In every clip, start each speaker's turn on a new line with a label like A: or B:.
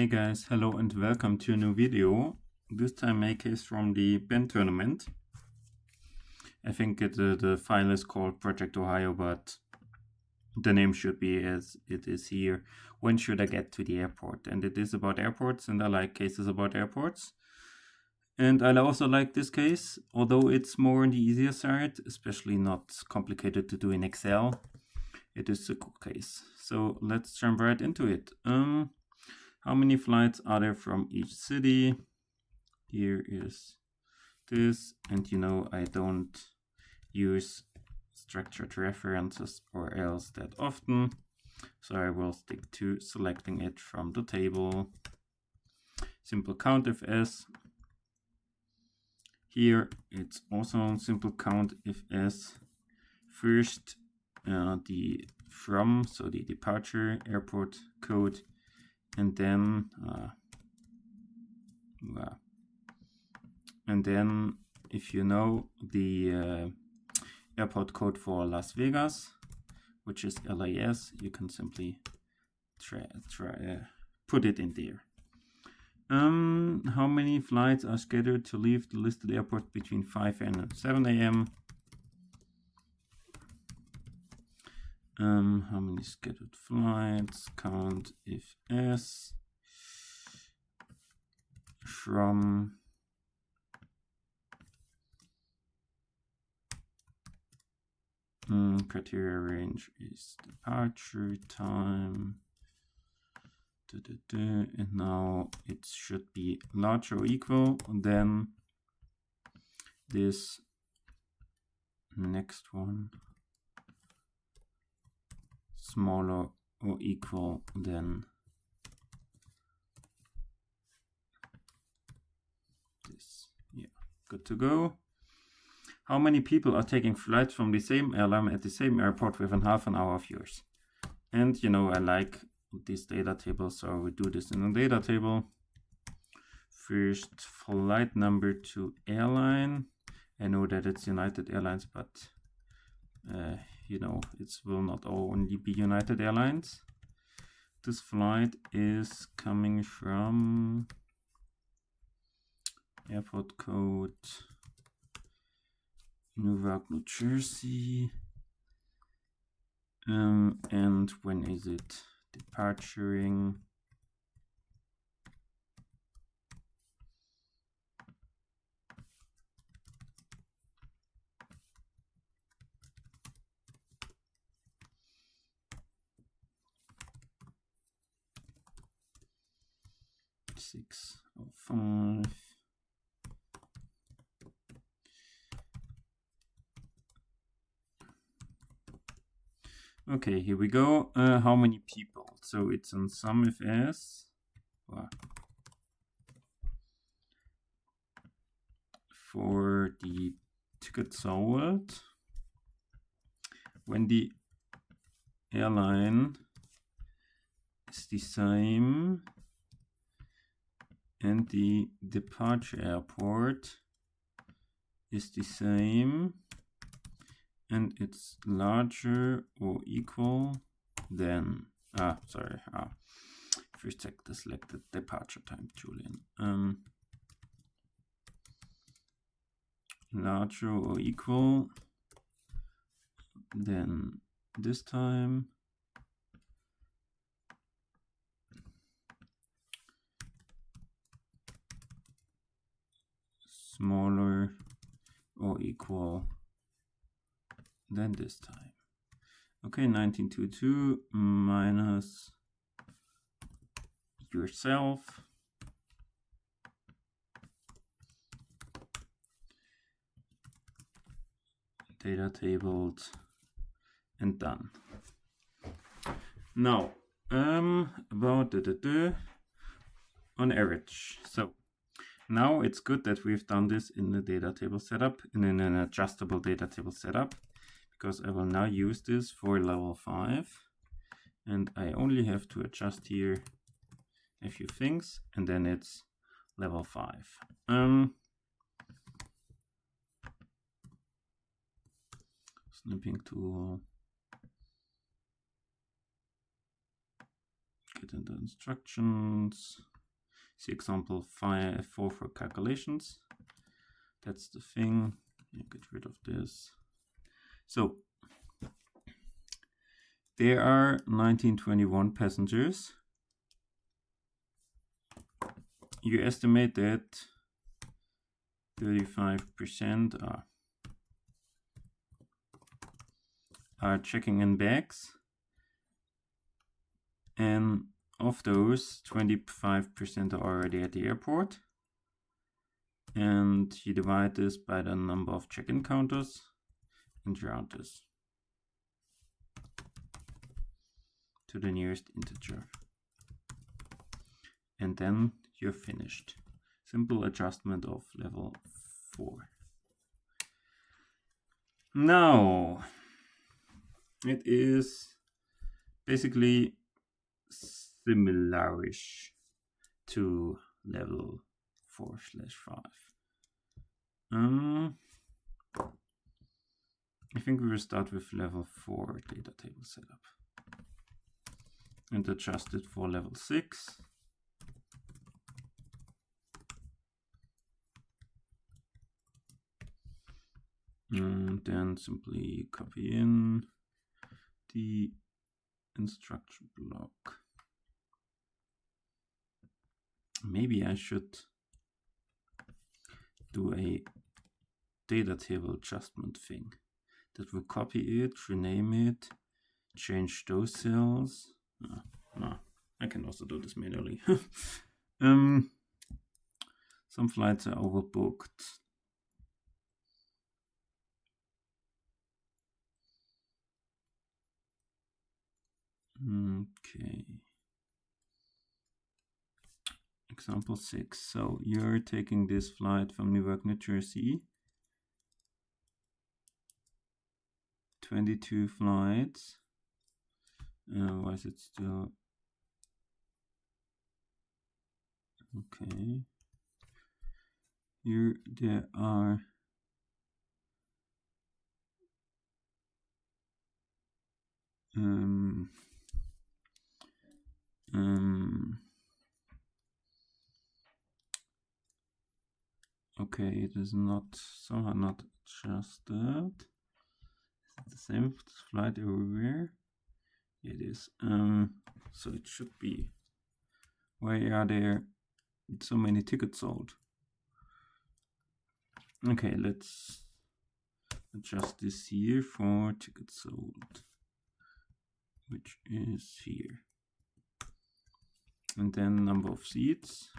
A: Hey guys, hello and welcome to a new video. This time my case from the Ben tournament. I think the file is called Project Ohio, but the name should be as it is here. When should I get to the airport? And it is about airports, and I like cases about airports. And I also like this case, although it's more on the easier side, especially not complicated to do in Excel. It is a cool case. So let's jump right into it. How many flights are there from each city? Here is this, and you know I don't use structured references or else that often, so I will stick to selecting it from the table. Simple count if S. Here it's also simple count if S. First the from, so the departure airport code, and then if you know the airport code for Las Vegas, which is LAS, you can simply put it in there. How many flights are scheduled to leave the listed airport between 5 and 7 a.m.? How many scheduled flights? Count if S. From criteria range is departure time. And now it should be larger or equal than this next one, smaller or equal than this. Yeah, good to go. How many people are taking flights from the same airline at the same airport within half an hour of yours? And you know I like this data table, so I will do this in a data table. First, flight number to airline. I know that it's United Airlines, but you know, it will not only be United Airlines. This flight is coming from airport code Newark, New Jersey. And when is it departuring? Six oh five. Okay, here we go. How many people? So it's on sum if S. Wow. For the ticket sold, when the airline is the same and the departure airport is the same, and it's larger or equal than first check the selected departure time, Julian. Larger or equal than this time, smaller or equal than this time. Okay, 1922 minus yourself. Data tabled and done. Now, about on average. So now it's good that we've done this in the data table setup, in an adjustable data table setup, because I will now use this for level 5, and I only have to adjust here a few things, and then it's level 5. Snipping tool, get into instructions, See example 4 for calculations. That's the thing. You get rid of this. So there are 1921 passengers. You estimate that 35% are checking in bags, and of those 25% are already at the airport, and you divide this by the number of check-in counters and round this to the nearest integer, and then you're finished. Simple adjustment of level 4. Now it is basically similarish to level 4/5. I think we will start with level 4 data table setup and adjust it for level 6. And then simply copy in the instruction block. Maybe I should do a data table adjustment thing that will copy it, rename it, change those cells. No, I can also do this manually. Some flights are overbooked. Okay. Example 6. So you're taking this flight from Newark, New Jersey. 22 flights. Why is it still? Okay. Here there are okay, it is not somehow not adjusted. Is it the same flight everywhere? It is. So it should be. Why are there so many tickets sold? Okay, let's adjust this here for tickets sold, which is here. And then number of seats,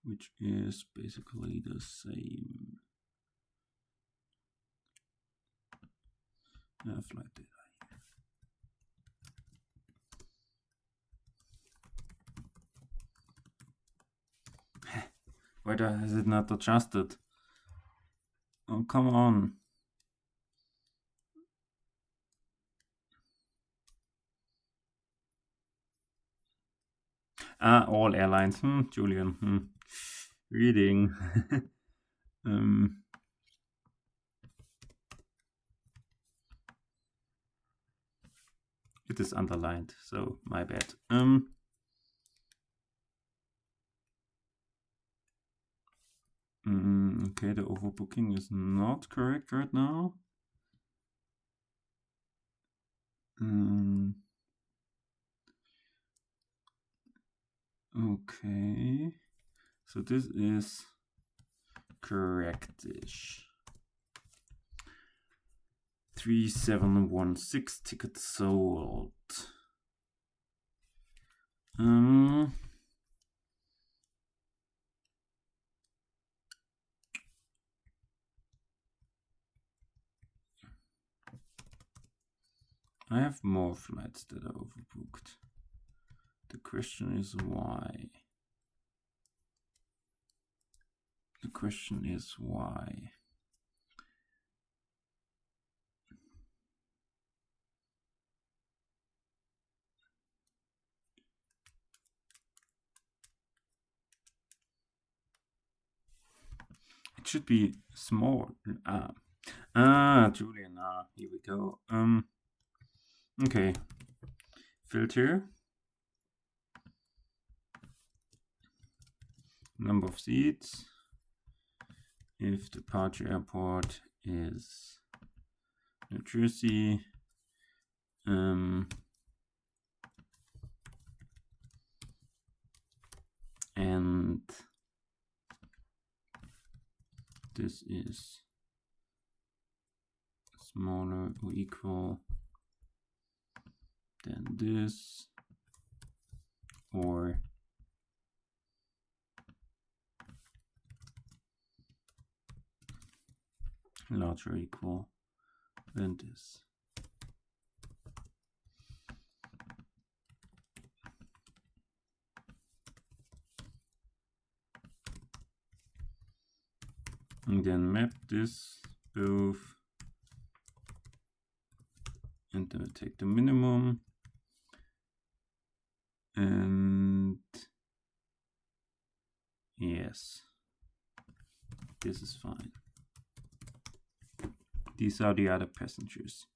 A: which is basically the same. Flight data here. Why has it not adjusted? Oh, come on. All airlines. Julian. Reading. It is underlined, so my bad. Okay, the overbooking is not correct right now. Okay, so this is correctish. 3716 tickets sold. I have more flights that are overbooked. The question is why? The question is why? It should be small. Julian, here we go. Okay. Filter. number of seats. If the departure airport is New Jersey, and this is smaller or equal than this, or larger or equal than this. And then map this both, and then take the minimum, and yes, this is fine. These are the other passengers.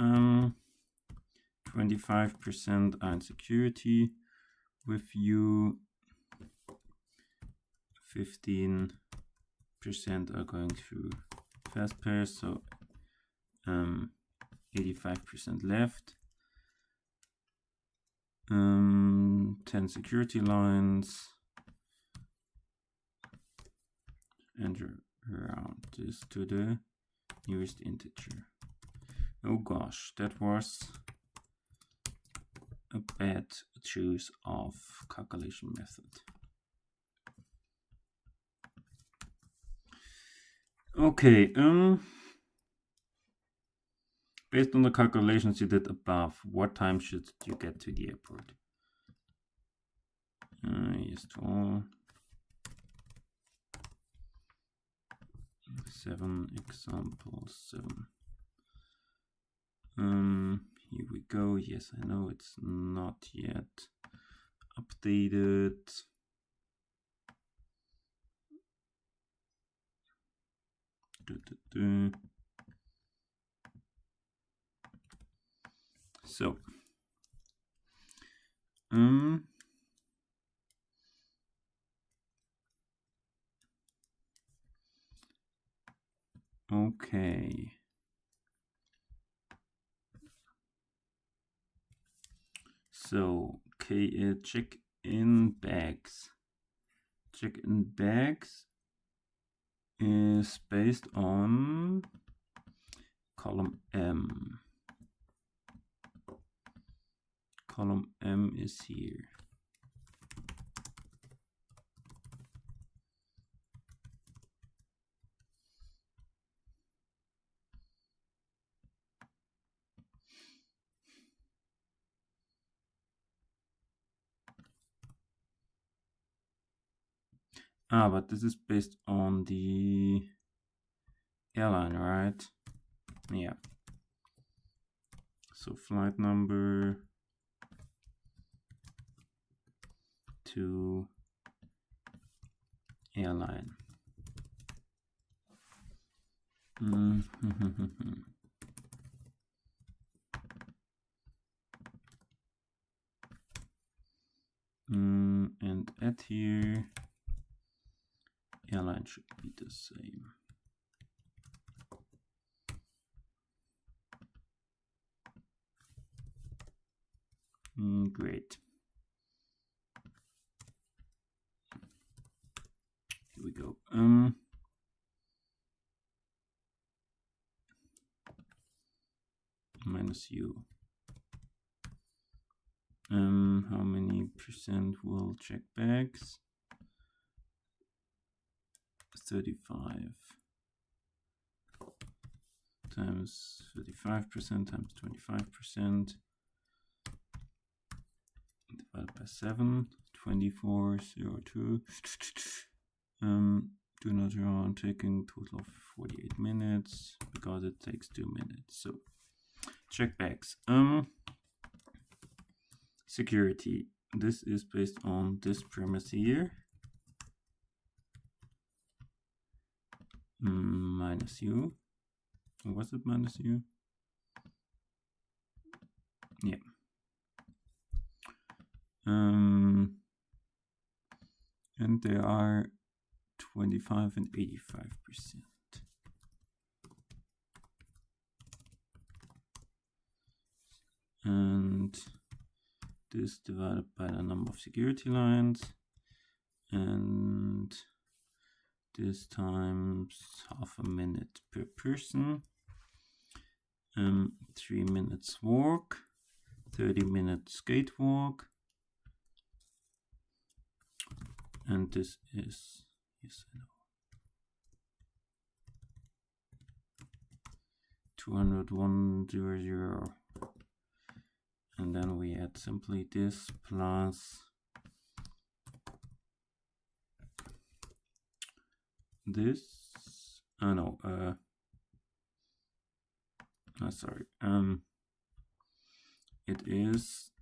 A: 25% are in security with you, 15% are going through fast pass, so 85% left. 10 security lines, and round this to the nearest integer. Oh gosh, that was a bad choice of calculation method. Okay, based on the calculations you did above, what time should you get to the airport? Yes, to all. 7 examples, 7. Here we go. Yes, I know it's not yet updated. So, okay. So, check-in bags. Check-in bags is based on column M. Column M is here. But this is based on the airline, right? Yeah. So flight number to airline. And at here, airline should be the same. Great. Here we go. Minus U. How many percent will check bags? 35 times 35% times 25% divided by 7, 2402. Do not run, taking total of 48 minutes because it takes 2 minutes. So check bags. Security. This is based on this premise here. Minus U. Was it minus U? Yeah. and they are 25 and 85%. And this divided by the number of security lines, and this times half a minute per person. 3 minutes walk, 30 minutes skate walk, and this is, yes I know, 201.00, and then we add simply this plus this. Sorry. It is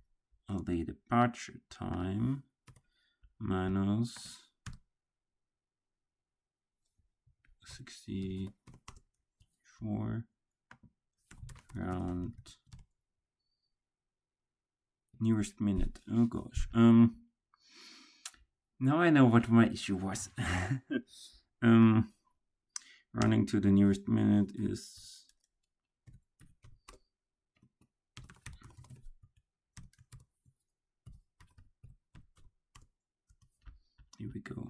A: the departure time minus 64 round nearest minute. Oh gosh. Now I know what my issue was. Running to the nearest minute is here we go.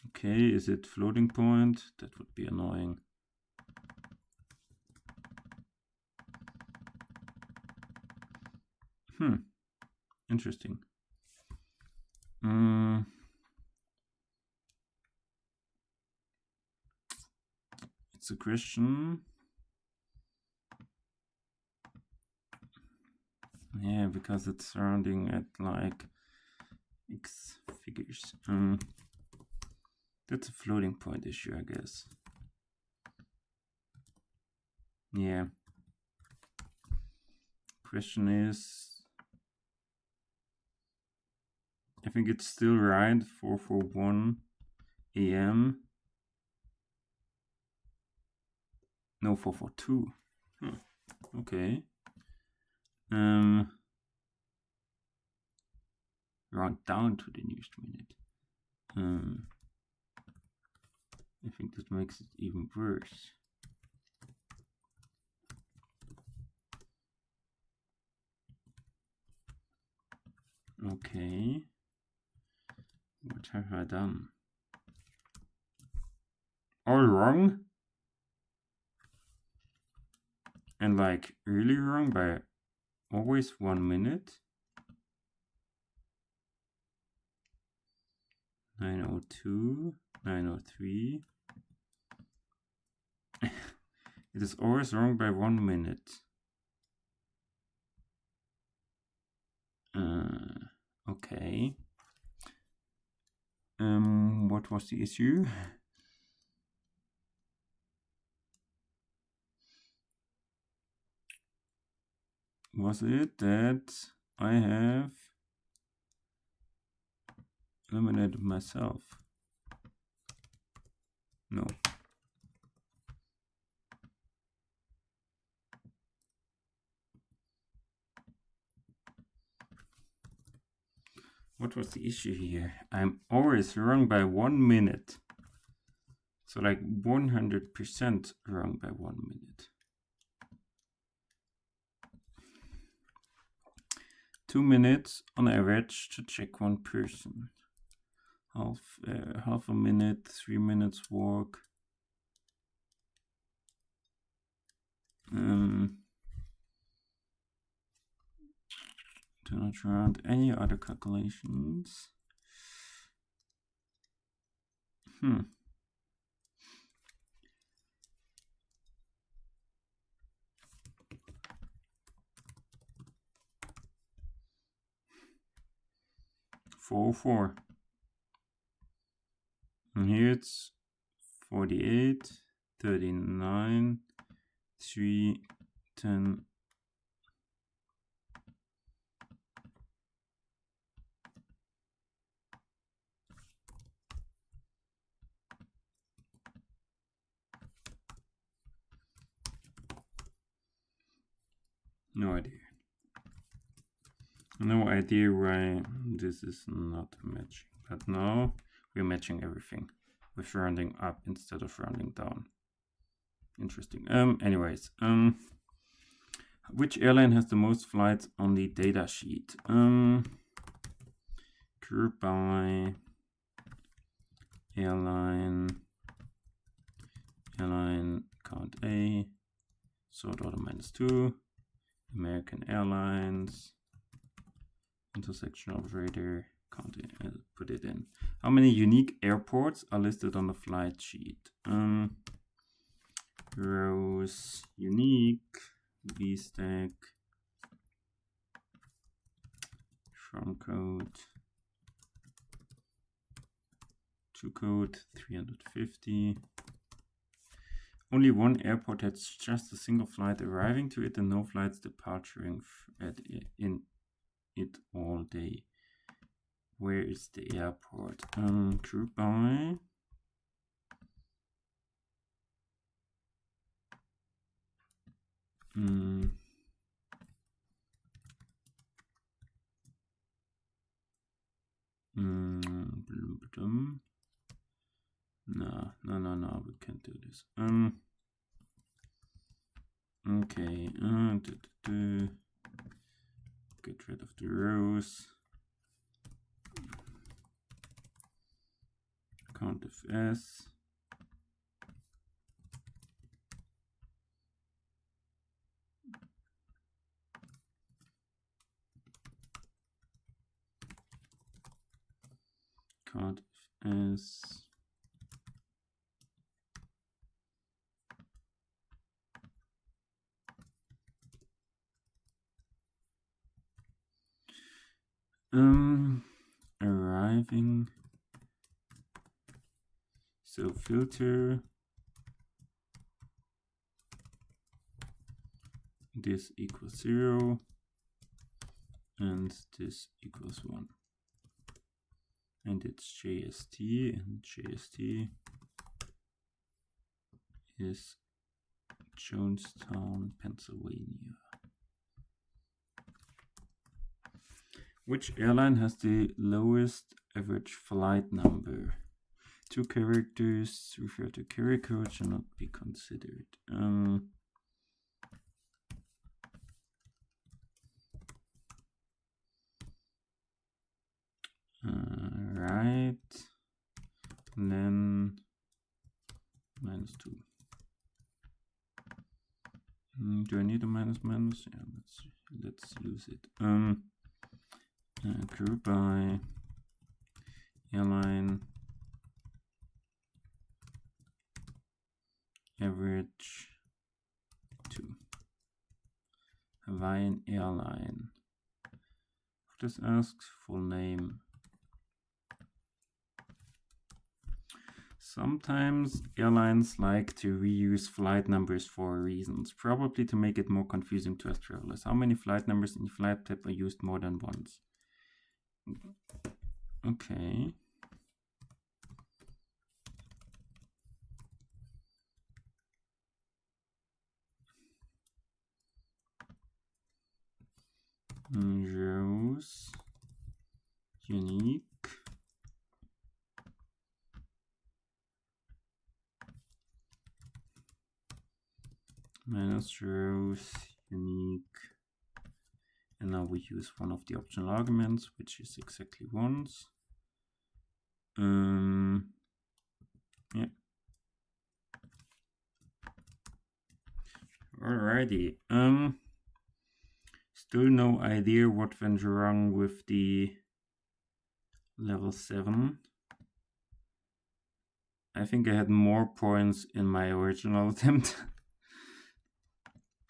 A: Okay, is it floating point? That would be annoying. Interesting. It's a question. Yeah, because it's surrounding at like X figures. That's a floating point issue, I guess. Yeah. Question is, I think it's still right, 441 AM. No, 442. Okay. Round down to the nearest minute. I think that makes it even worse. Okay. What have I done? All wrong? And like really wrong by always 1 minute? 902, 903. It is always wrong by 1 minute. Okay. What was the issue? Was it that I have eliminated myself? No. What was the issue here? I'm always wrong by 1 minute. So like 100% wrong by 1 minute. 2 minutes on average to check one person. Half a minute, 3 minutes walk. Do not round any other calculations. 404. And here it's 48, 39, 3, 10. No idea. No idea why this is not matching. But now we're matching everything with rounding up instead of rounding down. Interesting. Anyways, which airline has the most flights on the data sheet? Group by airline count A, sort order -2, American Airlines, intersection operator, count it, put it in. How many unique airports are listed on the flight sheet? Rows unique, VStack, from code, to code 350. Only one airport has just a single flight arriving to it and no flights departing in it all day. Where is the airport? Group by No, we can't do this. Okay, get rid of the rows. Count FS. Count FS. Arriving. So filter. This equals 0. And this equals 1. And it's JST, and JST is Jonestown, Pennsylvania. Which airline has the lowest average flight number? 2 characters refer to carrier code should not be considered. Right. And then -2. Do I need a minus? Yeah, let's use it. Group by airline average 2. Hawaiian Airline. This asks full name. Sometimes airlines like to reuse flight numbers for reasons, probably to make it more confusing to us travelers. How many flight numbers in the flight type are used more than once? Okay. Rows unique. Minus rows unique. And now we use one of the optional arguments, which is exactly once. Yeah. Alrighty. Still no idea what went wrong with the level 7. I think I had more points in my original attempt.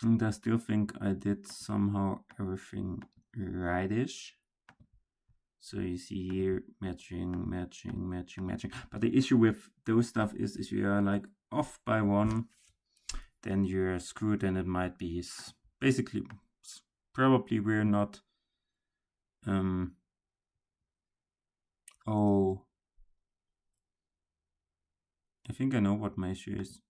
A: And I still think I did somehow everything rightish. So you see here, matching. But the issue with those stuff is if you are like off by 1, then you're screwed, and it might be basically, probably we're not, oh, I think I know what my issue is.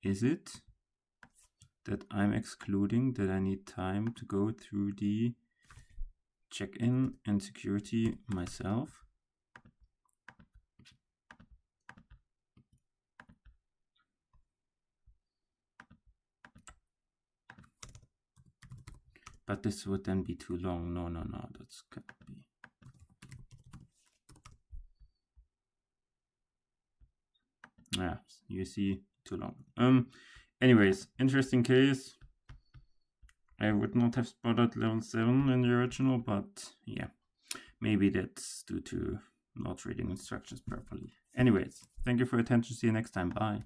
A: is it that I'm excluding that I need time to go through the check-in and security myself? But this would then be too long. No, that's can't be. Yeah, you see, too long. Anyways, interesting case. I would not have spotted level 7 in the original, but yeah, maybe that's due to not reading instructions properly. Anyways, thank you for your attention. See you next time. Bye.